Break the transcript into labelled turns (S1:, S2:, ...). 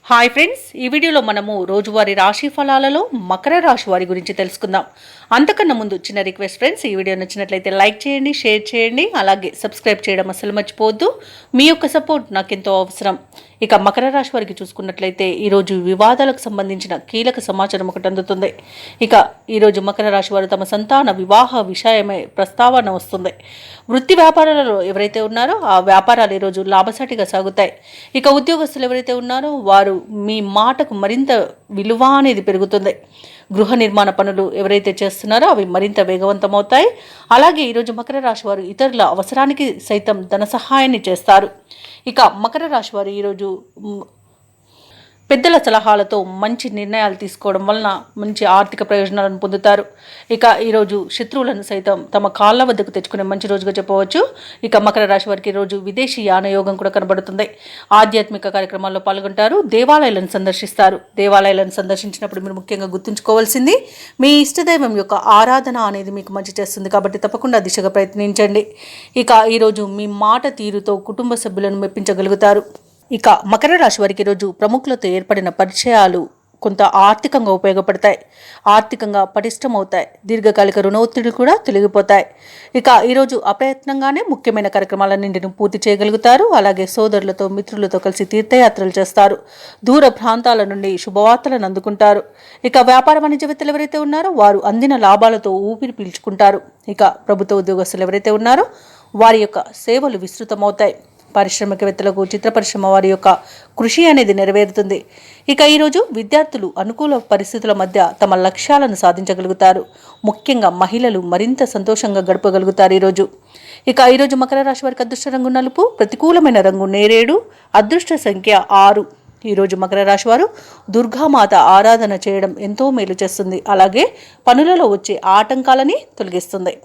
S1: Hi friends, ఈ వీడియోలో మనము రోజువారీ రాశి ఫలాలలో మకర రాశి వారి గురించి తెలుసుకుందాం. అంతకన్నా ముందు చిన్న రిక్వెస్ట్ ఫ్రెండ్స్, ఈ వీడియో నచ్చినట్లయితే లైక్ చేయండి, షేర్ చేయండి, అలాగే సబ్స్క్రైబ్ చేయడం అసలు మర్చిపోవద్దు. మీ యొక్క సపోర్ట్ నాకెంతో అవసరం. ఇక మకర రాశి వారికి చూసుకున్నట్లయితే ఈరోజు వివాదాలకు సంబంధించిన కీలక సమాచారం ఒకటి అందుతుంది. ఇక ఈరోజు మకర రాశి వారు తమ సంతాన వివాహ విషయమై ప్రస్తావన వస్తుంది. వృత్తి వ్యాపారాలలో ఎవరైతే ఉన్నారో ఆ వ్యాపారాలు ఈరోజు లాభసాటిగా సాగుతాయి. ఇక ఉద్యోగస్తులు ఎవరైతే ఉన్నారో వారు మీ మాటకు మరింత విలువ అనేది పెరుగుతుంది. గృహ నిర్మాణ పనులు ఎవరైతే చేస్తున్నారో అవి మరింత వేగవంతమవుతాయి. అలాగే ఈరోజు మకర రాశి వారు ఇతరుల అవసరానికి సైతం ధన సహాయాన్ని చేస్తారు. ఇక మకర రాశి వారు ఈరోజు పెద్దల సలహాలతో మంచి నిర్ణయాలు తీసుకోవడం వలన మంచి ఆర్థిక ప్రయోజనాలను పొందుతారు. ఇక ఈరోజు శత్రువులను సైతం తమ కాళ్ళ వద్దకు తెచ్చుకునే మంచి రోజుగా చెప్పవచ్చు. ఇక మకర రాశి వారికి ఈరోజు విదేశీ యానయోగం కూడా కనబడుతుంది. ఆధ్యాత్మిక కార్యక్రమాల్లో పాల్గొంటారు. దేవాలయాలను సందర్శిస్తారు. దేవాలయాలను సందర్శించినప్పుడు మీరు ముఖ్యంగా గుర్తుంచుకోవాల్సింది మీ ఇష్టదైవం యొక్క ఆరాధన అనేది మీకు మంచి చేస్తుంది. కాబట్టి తప్పకుండా దిశగా ప్రయత్నించండి. ఇక ఈరోజు మీ మాట తీరుతో కుటుంబ సభ్యులను మెప్పించగలుగుతారు. ఇక మకర రాశి వారికి ఈరోజు ప్రముఖులతో ఏర్పడిన పరిచయాలు కొంత ఆర్థికంగా ఉపయోగపడతాయి. ఆర్థికంగా పటిష్టమవుతాయి. దీర్ఘకాలిక రుణ ఒత్తిడి కూడా తొలగిపోతాయి. ఇక ఈరోజు అప్రయత్నంగానే ముఖ్యమైన కార్యక్రమాలన్నింటిని పూర్తి చేయగలుగుతారు. అలాగే సోదరులతో మిత్రులతో కలిసి తీర్థయాత్రలు చేస్తారు. దూర ప్రాంతాల నుండి శుభవార్తలను అందుకుంటారు. ఇక వ్యాపార వాణిజ్యవేత్తలు ఎవరైతే ఉన్నారో వారు అందిన లాభాలతో ఊపిరి పీల్చుకుంటారు. ఇక ప్రభుత్వ ఉద్యోగస్తులు ఎవరైతే ఉన్నారో వారి యొక్క సేవలు విస్తృతమవుతాయి. పారిశ్రామికవేత్తలకు చిత్ర పరిశ్రమ వారి యొక్క కృషి అనేది నెరవేరుతుంది. ఇక ఈరోజు విద్యార్థులు అనుకూల పరిస్థితుల మధ్య తమ లక్ష్యాలను సాధించగలుగుతారు. ముఖ్యంగా మహిళలు మరింత సంతోషంగా గడపగలుగుతారు ఈరోజు. ఇక ఈరోజు మకర రాశి వారికి అదృష్ట రంగు నలుపు, ప్రతికూలమైన రంగు నేరేడు, అదృష్ట సంఖ్య 6. ఈరోజు మకర రాశి వారు దుర్గామాత ఆరాధన చేయడం ఎంతో మేలు చేస్తుంది. అలాగే పనులలో వచ్చే ఆటంకాలని తొలగిస్తుంది.